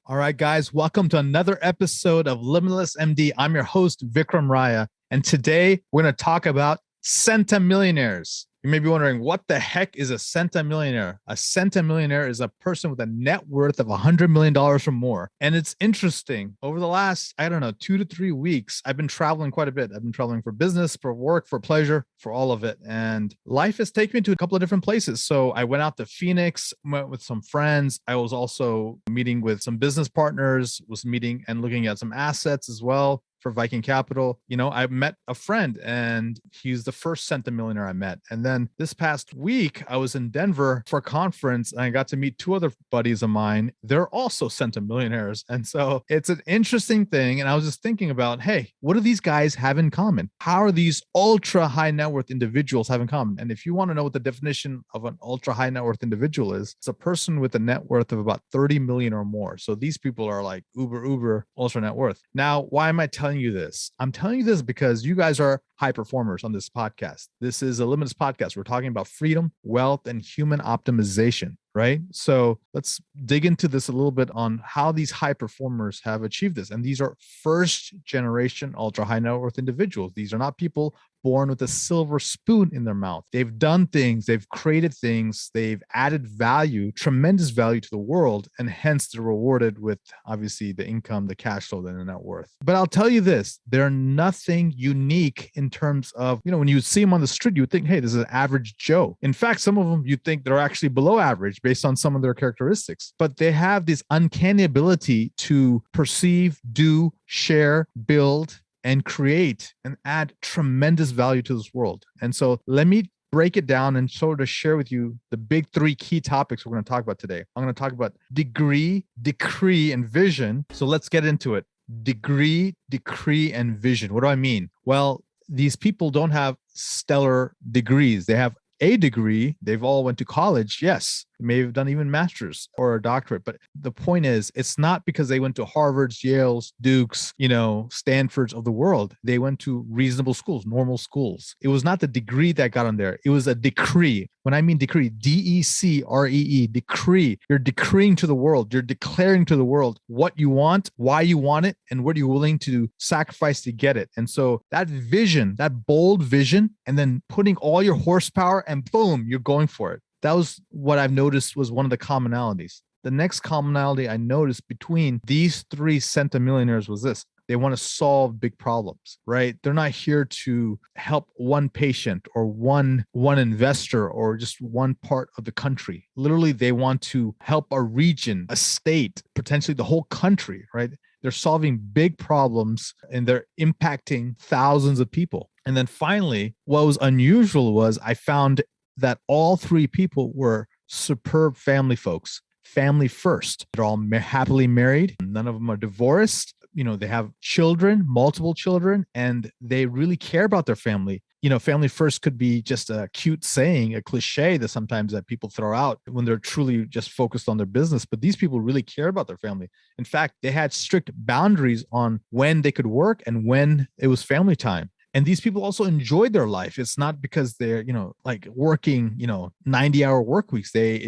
All right, guys, welcome to another episode of Limitless MD. I'm your host, Vikram Raya, and today we're going to talk about Centi-Millionaires. You may be wondering, what the heck is a Centi-Millionaire? A Centi-Millionaire is a person with a net worth of $100 million or more. And it's interesting. Over the last, 2 to 3 weeks, I've been traveling quite a bit. I've been traveling for business, for work, for pleasure, for all of it. And life has taken me to a couple of different places. So I went out to Phoenix, went with some friends. I was also meeting with some business partners, was meeting and looking at some assets as well for Viking Capital. I met a friend and he's the first Centi-Millionaire I met. And then this past week, I was in Denver for a conference and I got to meet two other buddies of mine. They're also Centi-Millionaires. And so it's an interesting thing. And I was just thinking about, hey, what do these guys have in common? How are these ultra high net worth individuals have in common? And if you want to know what the definition of an ultra high net worth individual is, it's a person with a net worth of about 30 million or more. So these people are like uber ultra net worth. Now, why am I telling you this? I'm telling you this because you guys are high performers on this podcast. This is a Limitless podcast. We're talking about freedom, wealth, and human optimization, right? So let's dig into this a little bit on how these high performers have achieved this. And these are first generation ultra high net worth individuals. These are not people born with a silver spoon in their mouth. They've done things, they've created things, they've added value, tremendous value to the world, and hence they're rewarded with obviously the income, the cash flow, and the net worth. But I'll tell you this, they're nothing unique in terms of, when you see them on the street, you would think, hey, this is an average Joe. In fact, some of them you think they're actually below average based on some of their characteristics, but they have this uncanny ability to perceive, do, share, build, and create and add tremendous value to this world. And so let me break it down and sort of share with you the big three key topics we're going to talk about today. I'm going to talk about degree, decree, and vision. So let's get into it. Degree, decree, and vision. What do I mean? Well, these people don't have stellar degrees. They have a degree. They've all went to college. Yes, may have done even master's or a doctorate. But the point is, it's not because they went to Harvard's, Yale's, Duke's, Stanford's of the world. They went to reasonable schools, normal schools. It was not the degree that got them there. It was a decree. When I mean decree, D-E-C-R-E-E, decree. You're decreeing to the world. You're declaring to the world what you want, why you want it, and what you're willing to sacrifice to get it. And so that vision, that bold vision, and then putting all your horsepower and boom, you're going for it. That was what I've noticed was one of the commonalities. The next commonality I noticed between these three Centi-Millionaires was this. They want to solve big problems, right? They're not here to help one patient or one investor or just one part of the country. Literally, they want to help a region, a state, potentially the whole country, right? They're solving big problems and they're impacting thousands of people. And then finally, what was unusual was I found that all three people were superb family folks, family first. They're all happily married. None of them are divorced. They have children, multiple children, and they really care about their family. Family first could be just a cute saying, a cliche that sometimes that people throw out when they're truly just focused on their business. But these people really care about their family. In fact, they had strict boundaries on when they could work and when it was family time. And these people also enjoyed their life. It's not because they're, working, 90-hour work weeks. They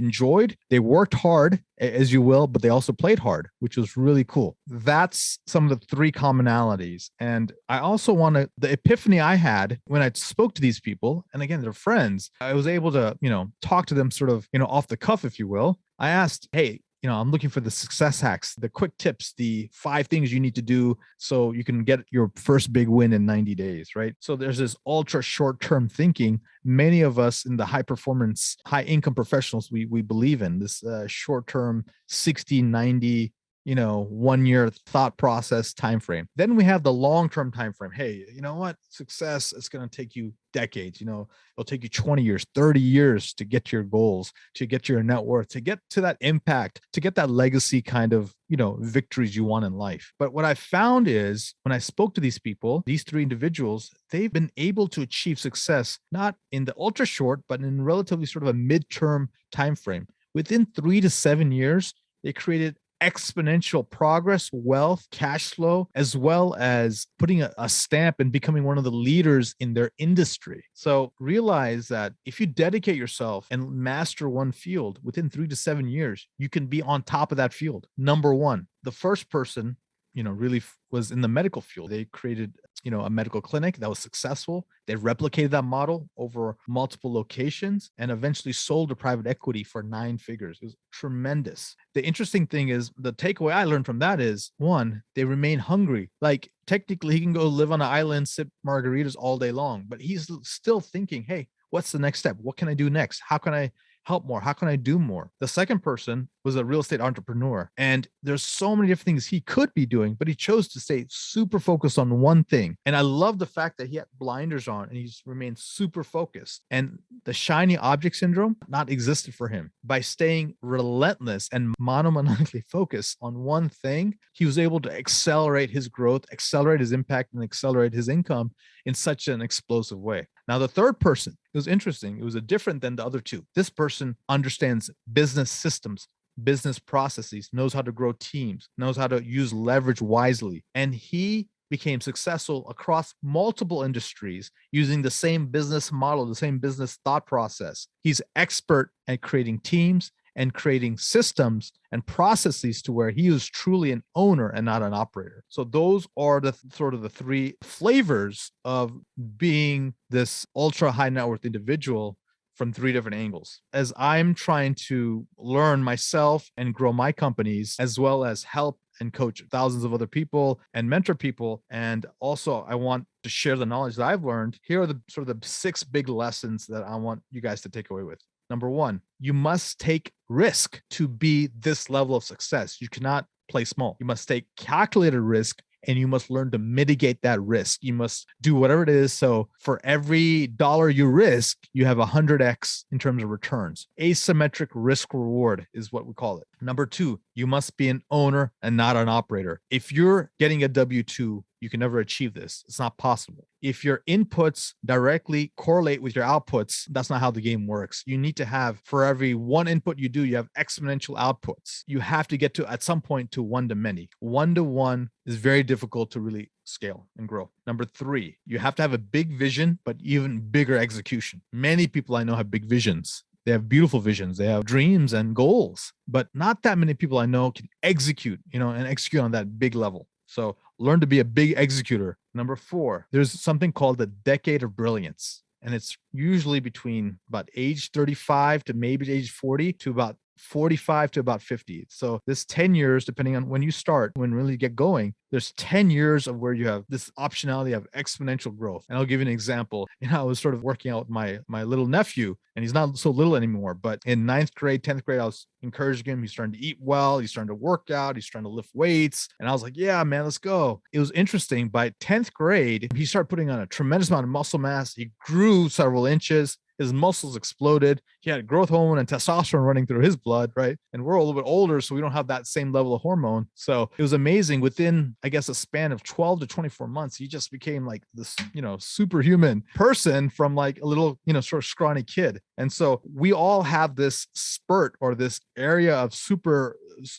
worked hard, as you will, but they also played hard, which was really cool. That's some of the three commonalities. And I also the epiphany I had when I spoke to these people, and again, they're friends, I was able to, talk to them sort of, off the cuff, if you will. I asked, hey, I'm looking for the success hacks, the quick tips, the 5 things you need to do so you can get your first big win in 90 days, right? So there's this ultra short-term thinking. Many of us in the high performance, high income professionals, we believe in this short-term 60, 90, 1 year thought process time frame. Then we have the long-term time frame. Hey, you know what? Success is going to take you decades. It'll take you 20 years, 30 years to get to your goals, to get to your net worth, to get to that impact, to get that legacy kind of, victories you want in life. But what I found is when I spoke to these people, these three individuals, they've been able to achieve success, not in the ultra short, but in relatively sort of a midterm time frame. Within 3 to 7 years, they created exponential progress, wealth, cash flow, as well as putting a stamp and becoming one of the leaders in their industry. So realize that if you dedicate yourself and master one field within 3 to 7 years, you can be on top of that field. Number one. the first person, really was in the medical field. They created, a medical clinic that was successful. They replicated that model over multiple locations and eventually sold to private equity for 9 figures. It was tremendous. The interesting thing is the takeaway I learned from that is one, they remain hungry. Like technically he can go live on an island, sip margaritas all day long, but he's still thinking, hey, what's the next step? What can I do next? How can I help more? How can I do more? The second person was a real estate entrepreneur. And there's so many different things he could be doing, but he chose to stay super focused on one thing. And I love the fact that he had blinders on and he's remained super focused. And the shiny object syndrome not existed for him. By staying relentless and monomaniacally focused on one thing, he was able to accelerate his growth, accelerate his impact, and accelerate his income in such an explosive way. Now, the third person, it was interesting. It was different than the other two. This person understands business systems, business processes, knows how to grow teams, knows how to use leverage wisely. And he became successful across multiple industries using the same business model, the same business thought process. He's expert at creating teams and creating systems and processes to where he is truly an owner and not an operator. So those are the sort of the three flavors of being this ultra high net worth individual from three different angles. As I'm trying to learn myself and grow my companies, as well as help and coach thousands of other people and mentor people. And also I want to share the knowledge that I've learned. Here are the sort of the 6 big lessons that I want you guys to take away with. Number one, you must take risk to be this level of success. You cannot play small. You must take calculated risk and you must learn to mitigate that risk. You must do whatever it is. So for every dollar you risk, you have 100x in terms of returns. Asymmetric risk reward is what we call it. Number two, you must be an owner and not an operator. If you're getting a W-2, you can never achieve this. It's not possible. If your inputs directly correlate with your outputs, that's not how the game works. You need to have, for every one input you do, you have exponential outputs. You have to get to, at some point, to one to many. One to one is very difficult to really scale and grow. Number three, you have to have a big vision, but even bigger execution. Many people I know have big visions. They have beautiful visions. They have dreams and goals, but not that many people I know can execute, and execute on that big level. So learn to be a big executor. Number four, there's something called the decade of brilliance. And it's usually between about age 35 to maybe age 40 to about 45 to about 50. So this 10 years, depending on when you start, when really get going, there's 10 years of where you have this optionality of exponential growth. And I'll give you an example. I was sort of working out with my little nephew, and he's not so little anymore, but in 9th grade, 10th grade, I was encouraging him. He's starting to eat well. He's starting to work out. He's trying to lift weights. And I was like, yeah, man, let's go. It was interesting. By 10th grade, he started putting on a tremendous amount of muscle mass. He grew several inches. His muscles exploded. He had growth hormone and testosterone running through his blood, right? And we're a little bit older, so we don't have that same level of hormone. So it was amazing. Within, I guess, a span of 12 to 24 months, he just became like this, superhuman person from like a little, sort of scrawny kid. And so we all have this spurt or this area of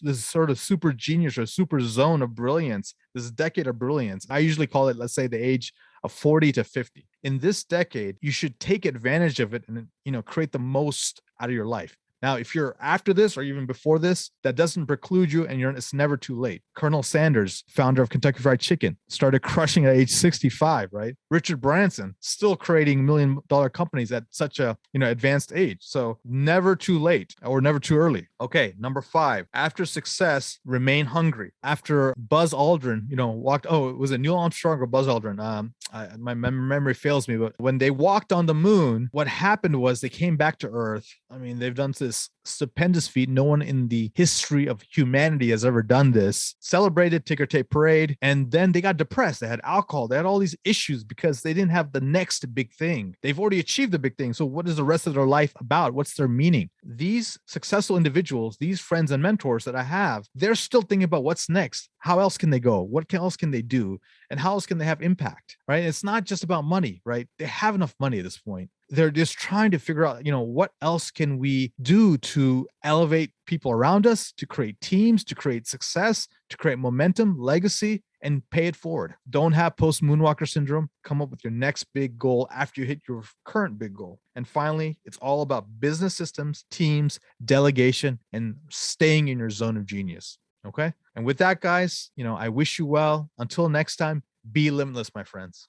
this sort of super genius or super zone of brilliance, this decade of brilliance. I usually call it, let's say, the age of 40 to 50. In this decade, you should take advantage of it and, create the most out of your life. Now, if you're after this or even before this, that doesn't preclude you and it's never too late. Colonel Sanders, founder of Kentucky Fried Chicken, started crushing at age 65, right? Richard Branson, still creating $1 million companies at such a, advanced age. So never too late or never too early. Okay, number 5, after success, remain hungry. After Buzz Aldrin, was it Neil Armstrong or Buzz Aldrin? My memory fails me, but when they walked on the moon, what happened was they came back to Earth. I mean, they've done this stupendous feat. No one in the history of humanity has ever done this. Celebrated, ticker tape parade, and then they got depressed. They had alcohol. They had all these issues because they didn't have the next big thing. They've already achieved the big thing. So what is the rest of their life about? What's their meaning? These successful individuals, these friends and mentors that I have, they're still thinking about what's next. How else can they go? What else can they do? And how else can they have impact, right? It's not just about money, right? They have enough money at this point. They're just trying to figure out, what else can we do to elevate people around us, to create teams, to create success, to create momentum, legacy, and pay it forward. Don't have post-moonwalker syndrome. Come up with your next big goal after you hit your current big goal. And finally, it's all about business systems, teams, delegation, and staying in your zone of genius. Okay. And with that, guys, I wish you well. Until next time, be limitless, my friends.